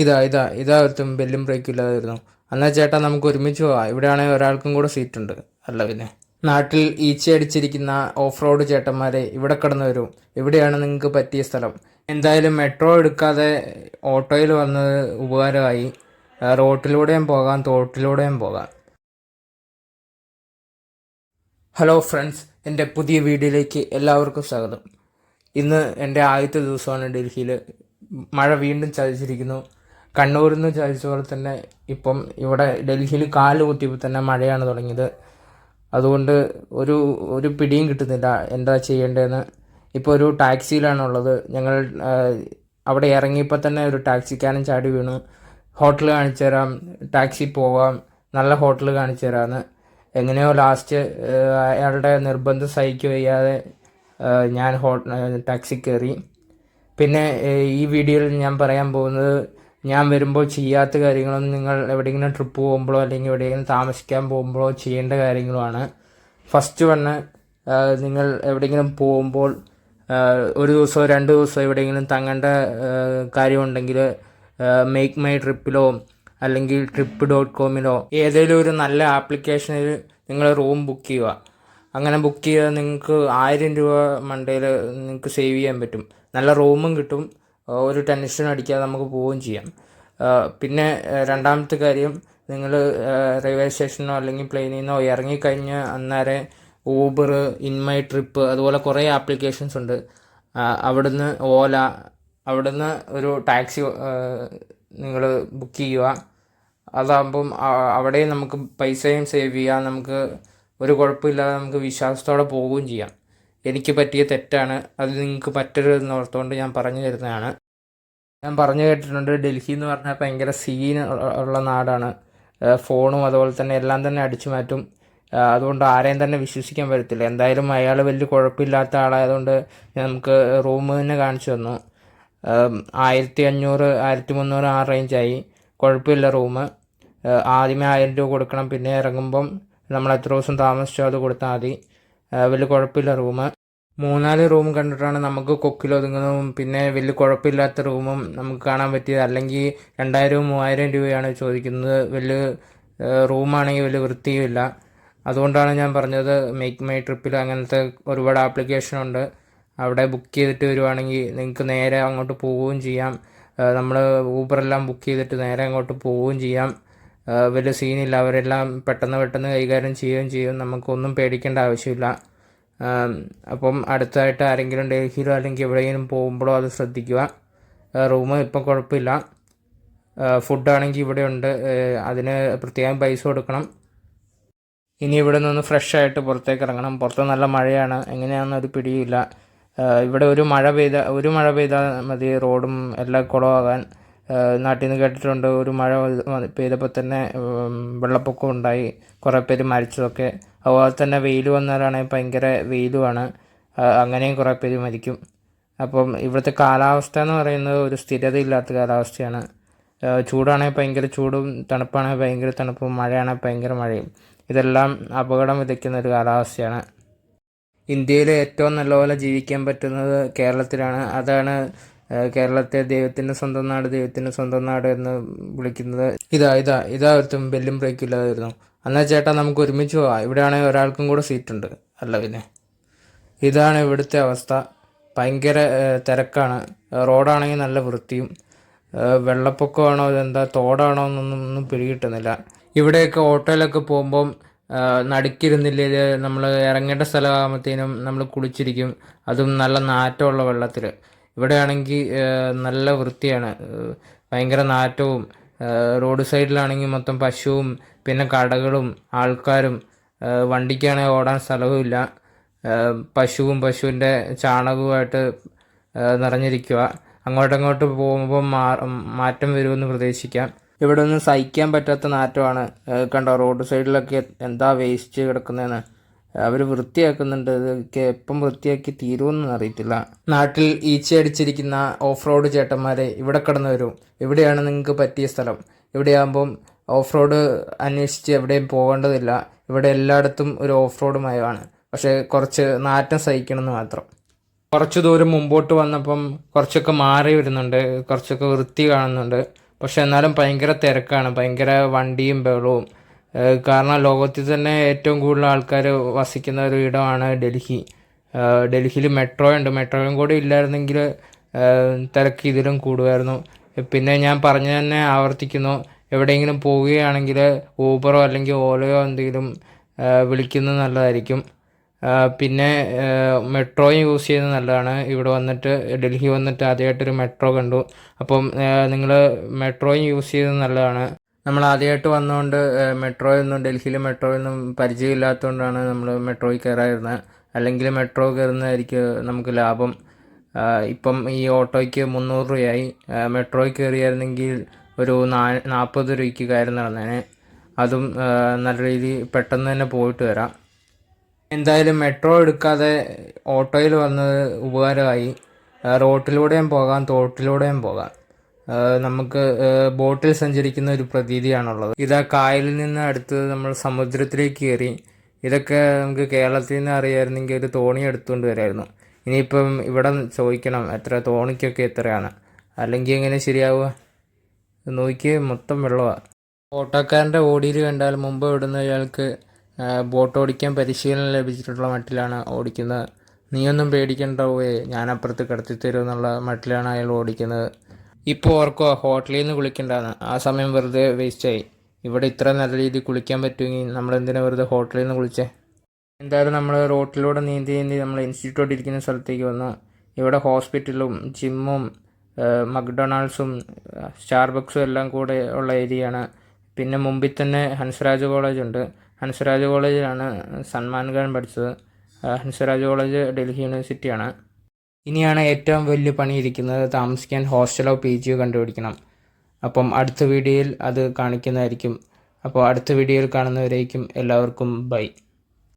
ഇതാ ഒരുത്തും ബെല്ലും ബ്രേക്കും ഇല്ലാതെ വരുന്നു. എന്നാൽ ചേട്ടാ നമുക്ക് ഒരുമിച്ച് പോവാം, ഇവിടെയാണെങ്കിൽ ഒരാൾക്കും കൂടെ സീറ്റുണ്ട്. അല്ല പിന്നെ നാട്ടിൽ ഈച്ചയടിച്ചിരിക്കുന്ന ഓഫ് റോഡ് ചേട്ടന്മാരെ ഇവിടെ കടന്നു വരും, ഇവിടെയാണ് നിങ്ങൾക്ക് പറ്റിയ സ്ഥലം. എന്തായാലും മെട്രോ എടുക്കാതെ ഓട്ടോയിൽ വന്നത് ഉപകാരമായി. റോട്ടിലൂടെയും പോകാം, തോട്ടിലൂടെയും പോകാം. ഹലോ ഫ്രണ്ട്സ്, എൻ്റെ പുതിയ വീഡിയോയിലേക്ക് എല്ലാവർക്കും സ്വാഗതം. ഇന്ന് എൻ്റെ ആദ്യത്തെ ദിവസമാണ് ഡൽഹിയിൽ. മഴ വീണ്ടും ചതിച്ചിരിക്കുന്നു. കണ്ണൂരിൽ നിന്ന് ചതിച്ച പോലെ തന്നെ ഇപ്പം ഇവിടെ ഡൽഹിയിൽ കാല് കുത്തിയപ്പോൾ തന്നെ മഴയാണ് തുടങ്ങിയത്. അതുകൊണ്ട് ഒരു ഒരു പിടിയും കിട്ടുന്നില്ല എന്താ ചെയ്യേണ്ടതെന്ന്. ഇപ്പോൾ ഒരു ടാക്സിയിലാണുള്ളത്. ഞങ്ങൾ അവിടെ ഇറങ്ങിയപ്പോൾ തന്നെ ഒരു ടാക്സിക്കാരൻ ചാടി വീണു. ഹോട്ടൽ കാണിച്ചു തരാം, ടാക്സി പോവാം, നല്ല ഹോട്ടൽ കാണിച്ചു തരാമെന്ന്. എങ്ങനെയോ ലാസ്റ്റ് അയാളുടെ നിർബന്ധം സഹിക്കുക വയ്യാതെ ഞാൻ ടാക്സി കയറി. പിന്നെ ഈ വീഡിയോയിൽ ഞാൻ പറയാൻ പോകുന്നത്, ഞാൻ വരുമ്പോൾ ചെയ്യാത്ത കാര്യങ്ങളും നിങ്ങൾ എവിടെയെങ്കിലും ട്രിപ്പ് പോകുമ്പോഴോ അല്ലെങ്കിൽ എവിടെയെങ്കിലും താമസിക്കാൻ പോകുമ്പോഴോ ചെയ്യേണ്ട കാര്യങ്ങളുമാണ്. ഫസ്റ്റ് വണ്ണ്, നിങ്ങൾ എവിടെയെങ്കിലും പോകുമ്പോൾ ഒരു ദിവസമോ 2 ദിവസമോ എവിടെയെങ്കിലും തങ്ങേണ്ട കാര്യമുണ്ടെങ്കിൽ മേക്ക് മൈ ട്രിപ്പിലോ അല്ലെങ്കിൽ trip.com ഏതെങ്കിലും ഒരു നല്ല ആപ്ലിക്കേഷനിൽ നിങ്ങൾ റൂം ബുക്ക് ചെയ്യുക. അങ്ങനെ ബുക്ക് ചെയ്താൽ നിങ്ങൾക്ക് 1000 രൂപ മണ്ടയിൽ നിങ്ങൾക്ക് സേവ് ചെയ്യാൻ പറ്റും. നല്ല റൂമും കിട്ടും, ഒരു ടെൻഷൻ അടിക്കാതെ നമുക്ക് പോവുകയും ചെയ്യാം. പിന്നെ രണ്ടാമത്തെ കാര്യം, നിങ്ങൾ റെയിൽവേ സ്റ്റേഷനോ അല്ലെങ്കിൽ പ്ലെയിനിൽ നിന്നോ ഇറങ്ങിക്കഴിഞ്ഞ് അന്നേരം ഊബർ, ഇൻ മൈ ട്രിപ്പ് അതുപോലെ കുറേ ആപ്ലിക്കേഷൻസ് ഉണ്ട്. അവിടുന്ന് ഓല, അവിടുന്ന് ഒരു ടാക്സി നിങ്ങൾ ബുക്ക് ചെയ്യുക. അതാകുമ്പം അവിടെയും നമുക്ക് പൈസയും സേവ് ചെയ്യാം, നമുക്ക് ഒരു കുഴപ്പമില്ലാതെ നമുക്ക് വിശ്വാസത്തോടെ പോവുകയും ചെയ്യാം. എനിക്ക് പറ്റിയ തെറ്റാണ്, അത് നിങ്ങൾക്ക് പറ്റരുതെന്ന് ഓർത്തുകൊണ്ട് ഞാൻ പറഞ്ഞു തരുന്നതാണ്. ഞാൻ പറഞ്ഞു കേട്ടിട്ടുണ്ട് ഡൽഹി എന്ന് പറഞ്ഞാൽ ഭയങ്കര സീൻ ഉള്ള നാടാണ്. ഫോണും അതുപോലെ തന്നെ എല്ലാം തന്നെ അടിച്ചു മാറ്റും. അതുകൊണ്ട് ആരെയും തന്നെ വിശ്വസിക്കാൻ പറ്റത്തില്ല. എന്തായാലും അയാൾ വലിയ കുഴപ്പമില്ലാത്ത ആളായതുകൊണ്ട് നമുക്ക് റൂം തന്നെ കാണിച്ചു തന്നു. 1500 1300 ആ റേഞ്ചായി. കുഴപ്പമില്ല റൂം. ആദ്യമേ 1000 രൂപ കൊടുക്കണം, പിന്നെ ഇറങ്ങുമ്പം നമ്മൾ എത്ര ദിവസം താമസിച്ചോ അത് കൊടുത്താൽ മതി. വലിയ കുഴപ്പമില്ല റൂം. 3-4 റൂം കണ്ടിട്ടാണ് നമുക്ക് കൊക്കിലൊതുങ്ങുന്നതും പിന്നെ വലിയ കുഴപ്പമില്ലാത്ത റൂമും നമുക്ക് കാണാൻ പറ്റിയത്. അല്ലെങ്കിൽ 2000-3000 രൂപയാണ് ചോദിക്കുന്നത്. വലിയ റൂമാണെങ്കിൽ വലിയ വൃത്തിയുമില്ല. അതുകൊണ്ടാണ് ഞാൻ പറഞ്ഞത് മേക്ക് മൈ ട്രിപ്പിൽ അങ്ങനത്തെ ഒരുപാട് ആപ്ലിക്കേഷനുണ്ട്. അവിടെ ബുക്ക് ചെയ്തിട്ട് വരുവാണെങ്കിൽ നിങ്ങൾക്ക് നേരെ അങ്ങോട്ട് പോവുകയും ചെയ്യാം. നമ്മൾ ഊബറെല്ലാം ബുക്ക് ചെയ്തിട്ട് നേരെ അങ്ങോട്ട് പോവുകയും ചെയ്യാം. വലിയ സീനില്ല, അവരെല്ലാം പെട്ടെന്ന് കൈകാര്യം ചെയ്യുകയും ചെയ്യും. നമുക്കൊന്നും പേടിക്കേണ്ട ആവശ്യമില്ല. അപ്പം അടുത്തായിട്ട് ആരെങ്കിലും ഡൽഹിയിലോ അല്ലെങ്കിൽ എവിടെയെങ്കിലും പോകുമ്പോഴോ അത് ശ്രദ്ധിക്കുക. റൂം ഇപ്പം കുഴപ്പമില്ല. ഫുഡാണെങ്കിൽ ഇവിടെ ഉണ്ട്, അതിന് പ്രത്യേകം പൈസ കൊടുക്കണം. ഇനി ഇവിടെ നിന്ന് ഫ്രഷ് ആയിട്ട് പുറത്തേക്ക് ഇറങ്ങണം. പുറത്ത് നല്ല മഴയാണ്, എങ്ങനെയാണെന്ന് ഒരു പിടിയില്ല. ഇവിടെ ഒരു മഴ പെയ്താൽ മതി റോഡും എല്ലാം കുളമാകാൻ. നാട്ടിൽ നിന്ന് കേട്ടിട്ടുണ്ട്, ഒരു മഴ പെയ്തപ്പോൾ തന്നെ വെള്ളപ്പൊക്കം ഉണ്ടായി, കുറേ പേര് മരിച്ചതൊക്കെ. അതുപോലെ തന്നെ വെയിൽ വന്നാലാണെങ്കിൽ ഭയങ്കര വെയിലുമാണ്, അങ്ങനെയും കുറേ പേര് മരിക്കും. അപ്പം ഇവിടുത്തെ കാലാവസ്ഥ എന്ന് പറയുന്നത് ഒരു സ്ഥിരതയില്ലാത്ത കാലാവസ്ഥയാണ്. ചൂടാണെങ്കിൽ ഭയങ്കര ചൂടും, തണുപ്പാണെങ്കിൽ ഭയങ്കര തണുപ്പും, മഴയാണെങ്കിൽ ഭയങ്കര മഴയും. ഇതെല്ലാം അപകടം വിതയ്ക്കുന്ന ഒരു കാലാവസ്ഥയാണ്. ഇന്ത്യയിൽ ഏറ്റവും നല്ലപോലെ ജീവിക്കാൻ പറ്റുന്നത് കേരളത്തിലാണ്. അതാണ് കേരളത്തെ ദൈവത്തിൻ്റെ സ്വന്തം നാട് എന്ന് വിളിക്കുന്നത്. ഇതാ ഒരുത്തും ബെല്ലും ബ്രേക്കും ഇല്ലാതെ വരുന്നു. എന്നാൽ ചേട്ടാ നമുക്ക് ഒരുമിച്ച് പോവാം, ഇവിടെയാണെങ്കിൽ ഒരാൾക്കും കൂടെ സീറ്റുണ്ട്. അല്ല പിന്നെ ഇതാണ് ഇവിടുത്തെ അവസ്ഥ. ഭയങ്കര തിരക്കാണ്. റോഡാണെങ്കിൽ നല്ല വൃത്തിയും. വെള്ളപ്പൊക്കമാണോ ഇതെന്താ തോടാണോ എന്നൊന്നും പിടികിട്ടുന്നില്ല. ഇവിടെയൊക്കെ ഓട്ടോയിലൊക്കെ പോകുമ്പം നടുക്കിരുന്നില്ലേ നമ്മൾ ഇറങ്ങേണ്ട സ്ഥലമാകുമ്പോഴത്തേനും നമ്മൾ കുളിച്ചിരിക്കും, അതും നല്ല നാറ്റമുള്ള വെള്ളത്തിൽ. ഇവിടെയാണെങ്കിൽ നല്ല വൃത്തിയാണ്, ഭയങ്കര നാറ്റവും. റോഡ് സൈഡിലാണെങ്കിൽ മൊത്തം പശുവും പിന്നെ കടകളും ആൾക്കാരും. വണ്ടിക്കാണെങ്കിൽ ഓടാൻ സ്ഥലവുമില്ല. പശുവിൻ്റെ ചാണകവുമായിട്ട് നിറഞ്ഞിരിക്കുക. അങ്ങോട്ടങ്ങോട്ട് പോകുമ്പോൾ മാറ്റം വരുമെന്ന് പ്രതീക്ഷിക്കാം. ഇവിടെ ഒന്നും സഹിക്കാൻ പറ്റാത്ത നാറ്റമാണ്. കണ്ടോ റോഡ് സൈഡിലൊക്കെ എന്താ വേസ്റ്റ് കിടക്കുന്നതെന്ന്. അവർ വൃത്തിയാക്കുന്നുണ്ട്, ഇതൊക്കെ എപ്പം വൃത്തിയാക്കി തീരുമെന്ന് അറിയത്തില്ല. നാട്ടിൽ ഈച്ചയടിച്ചിരിക്കുന്ന ഓഫ് റോഡ് ചേട്ടന്മാരെ ഇവിടെ കടന്നു വരും, ഇവിടെയാണ് നിങ്ങൾക്ക് പറ്റിയ സ്ഥലം. ഇവിടെയാകുമ്പം ഓഫ് റോഡ് അന്വേഷിച്ച് എവിടെയും പോകേണ്ടതില്ല. ഇവിടെ എല്ലായിടത്തും ഒരു ഓഫ് റോഡ് മയമാണ്. പക്ഷേ കുറച്ച് നാറ്റം സഹിക്കണമെന്ന് മാത്രം. കുറച്ച് ദൂരം മുമ്പോട്ട് വന്നപ്പം കുറച്ചൊക്കെ മാറി വരുന്നുണ്ട്, കുറച്ചൊക്കെ വൃത്തി കാണുന്നുണ്ട്. പക്ഷെ എന്നാലും ഭയങ്കര തിരക്കാണ്, ഭയങ്കര വണ്ടിയും ബഹളവും. കാരണം ലോകത്തിൽ തന്നെ ഏറ്റവും കൂടുതൽ ആൾക്കാർ വസിക്കുന്ന ഒരു ഇടമാണ് ഡൽഹി. ഡൽഹിയിൽ മെട്രോ ഉണ്ട്, മെട്രോയും കൂടി ഇല്ലായിരുന്നെങ്കിൽ തിരക്ക് ഇതിലും കൂടുമായിരുന്നു. പിന്നെ ഞാൻ പറഞ്ഞു തന്നെ ആവർത്തിക്കുന്നു, എവിടെയെങ്കിലും പോവുകയാണെങ്കിൽ ഊബറോ അല്ലെങ്കിൽ ഓലയോ എന്തെങ്കിലും വിളിക്കുന്നത് നല്ലതായിരിക്കും. പിന്നെ മെട്രോയും യൂസ് ചെയ്യുന്നത് നല്ലതാണ്. ഇവിടെ വന്നിട്ട് ഡൽഹി വന്നിട്ട് ആദ്യമായിട്ടൊരു മെട്രോ കണ്ടു. അപ്പം നിങ്ങൾ മെട്രോയും യൂസ് ചെയ്യുന്നത് നല്ലതാണ്. നമ്മൾ ആദ്യമായിട്ട് വന്നതുകൊണ്ട് ഡൽഹിയിലെ മെട്രോയൊന്നും പരിചയമില്ലാത്തതുകൊണ്ടാണ് നമ്മൾ മെട്രോയിൽ കയറാതിരുന്നത്. അല്ലെങ്കിൽ മെട്രോ കയറുന്നതായിരിക്കും നമുക്ക് ലാഭം. ഇപ്പം ഈ ഓട്ടോയ്ക്ക് 300 രൂപയായി. മെട്രോയിൽ കയറിയായിരുന്നെങ്കിൽ ഒരു 40 രൂപയ്ക്ക് കാര്യം നടന്നേനെ. അതും നല്ല രീതിയിൽ പെട്ടെന്ന് തന്നെ പോയിട്ട് വരാം. എന്തായാലും മെട്രോ എടുക്കാതെ ഓട്ടോയിൽ വന്നത് ഉപകാരമായി. റോട്ടിലൂടെയും പോകാം, തോട്ടിലൂടെയും പോകാം. നമുക്ക് ബോട്ടിൽ സഞ്ചരിക്കുന്ന ഒരു പ്രതീതിയാണുള്ളത്. ഇതാ കായലിൽ നിന്ന് അടുത്ത് നമ്മൾ സമുദ്രത്തിലേക്ക് കയറി. ഇതൊക്കെ നമുക്ക് കേരളത്തിൽ നിന്ന് അറിയാമായിരുന്നെങ്കിൽ ഒരു തോണി എടുത്തുകൊണ്ട് വരായിരുന്നു. ഇനിയിപ്പം ഇവിടെ ചോദിക്കണം എത്ര തോണിക്കൊക്കെ എത്രയാണ്, അല്ലെങ്കിൽ എങ്ങനെ ശരിയാവുക? നോക്കി മൊത്തം വെള്ളമാണ്. ഓട്ടോക്കാരൻ്റെ ഓടിയിൽ കണ്ടാൽ മുമ്പ് ഇവിടുന്ന് അയാൾക്ക് ബോട്ട് ഓടിക്കാൻ പരിശീലനം ലഭിച്ചിട്ടുള്ള മട്ടിലാണ് ഓടിക്കുന്നത്. നീയൊന്നും പേടിക്കണ്ടാവേ, ഞാനപ്പുറത്ത് കടത്തിത്തരും എന്നുള്ള മട്ടിലാണ് അയാൾ ഓടിക്കുന്നത്. ഇപ്പോൾ ഓർക്കുക, ഹോട്ടലിൽ നിന്ന് കുളിക്കണ്ടാന്ന്. ആ സമയം വെറുതെ വേസ്റ്റായി. ഇവിടെ ഇത്ര നല്ല രീതിയിൽ കുളിക്കാൻ പറ്റുമെങ്കിൽ നമ്മളെന്തിനാ വെറുതെ ഹോട്ടലിൽ നിന്ന് കുളിച്ചേ? എന്തായാലും നമ്മൾ റോട്ടിലൂടെ നീന്തി നമ്മൾ ഇൻസ്റ്റിറ്റ്യൂട്ട് ഇരിക്കുന്ന സ്ഥലത്തേക്ക് വന്നു. ഇവിടെ ഹോസ്പിറ്റലും ജിമ്മും മക്ഡൊണാൾഡ്സും സ്റ്റാർബക്സും എല്ലാം കൂടെ ഉള്ള ഏരിയയാണ്. പിന്നെ മുമ്പിൽ തന്നെ ഹൻസ്രാജ് കോളേജ് ഉണ്ട്. ഹൻസ്രാജ് കോളേജിലാണ് സൽമാൻ ഖാൻ പഠിച്ചത്. ഹൻസ്രാജ് കോളേജ് ഡൽഹി യൂണിവേഴ്സിറ്റിയാണ്. ഇനിയാണ് ഏറ്റവും വലിയ പണിയിരിക്കുന്നത്, താമസിക്കാൻ ഹോസ്റ്റലോ PGയോ കണ്ടുപിടിക്കണം. അപ്പം അടുത്ത വീഡിയോയിൽ അത് കാണിക്കുന്നതായിരിക്കും. അപ്പോൾ അടുത്ത വീഡിയോയിൽ കാണുന്നവരേക്കും എല്ലാവർക്കും ബൈ.